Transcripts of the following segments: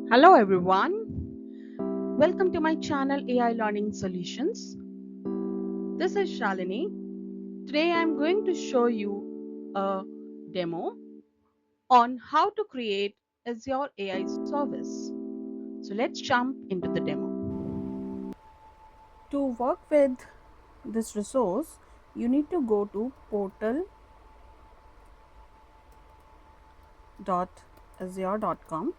Hello everyone, welcome to my channel AI Learning Solutions. This is Shalini. Today I am going to show you a demo on how to create Azure AI Service. So let's jump into the demo. To work with this resource, you need to go to portal.azure.com.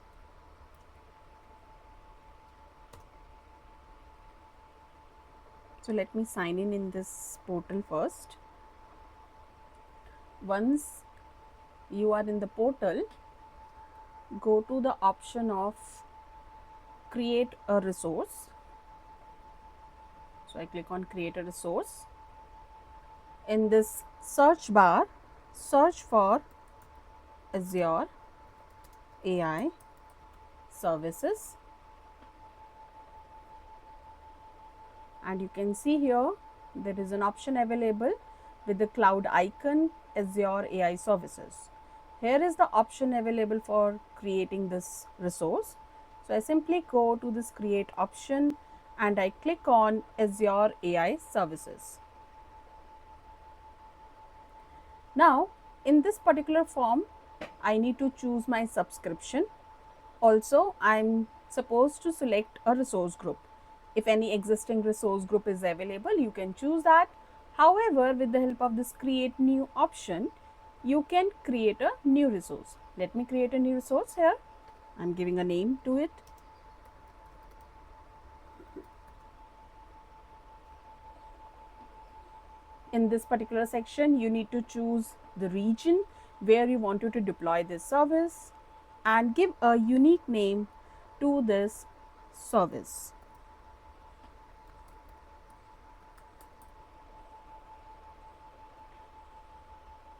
So let me sign in this portal first. Once you are in the portal, go to the option of create a resource. So I click on create a resource. In this search bar, search for Azure AI Services, and you can see here there is an option available with the cloud icon Azure AI Services. Here is the option available for creating this resource. So I simply go to this create option and I click on Azure AI Services. Now in this particular form, I need to choose my subscription. Also, I'm supposed to select a resource group. If any existing resource group is available, you can choose that. However, with the help of this create new option, you can create a new resource. Let me create a new resource here. I'm giving a name to it. In this particular section, you need to choose the region where you want to deploy this service and give a unique name to this service.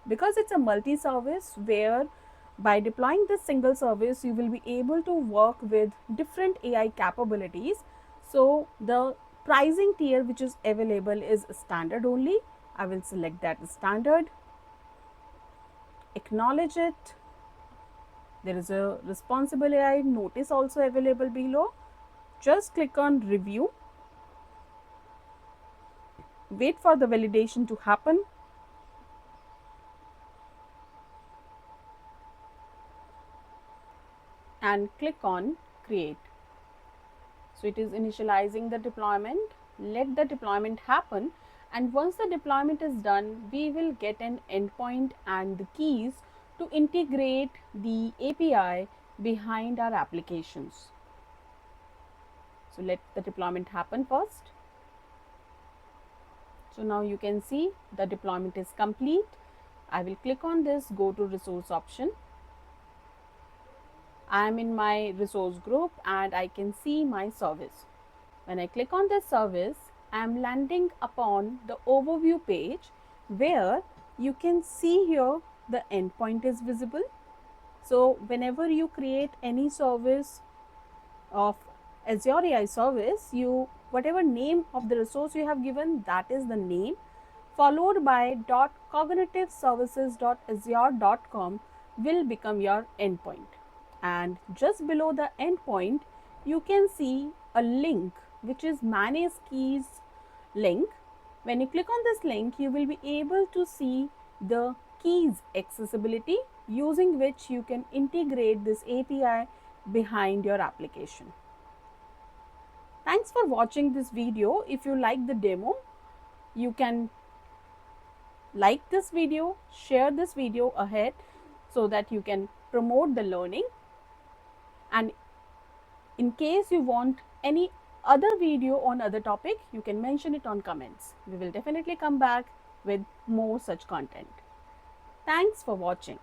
Because it's a multi-service where by deploying this single service, you will be able to work with different AI capabilities. So the pricing tier which is available is standard only. I will select that as standard, acknowledge it. There is a responsible AI notice also available below. Just click on review. Wait for the validation to happen. And click on create. So it is initializing the deployment. Let the deployment happen, and once the deployment is done, we will get an endpoint and the keys to integrate the API behind our applications. So let the deployment happen first. So now you can see the deployment is complete. I will click on this, go to resource option. I am in my resource group and I can see my service. When I click on this service, I am landing upon the overview page where you can see here the endpoint is visible. So whenever you create any service of Azure AI service, whatever name of the resource you have given, that is the name, followed by .cognitiveservices.azure.com will become your endpoint. And just below the endpoint, you can see a link which is manage keys link. When you click on this link, you will be able to see the keys accessibility using which you can integrate this API behind your application. Thanks for watching this video. If you like the demo, you can like this video, share this video ahead so that you can promote the learning. And in case you want any other video on other topic, you can mention it on comments. We will definitely come back with more such content. Thanks for watching.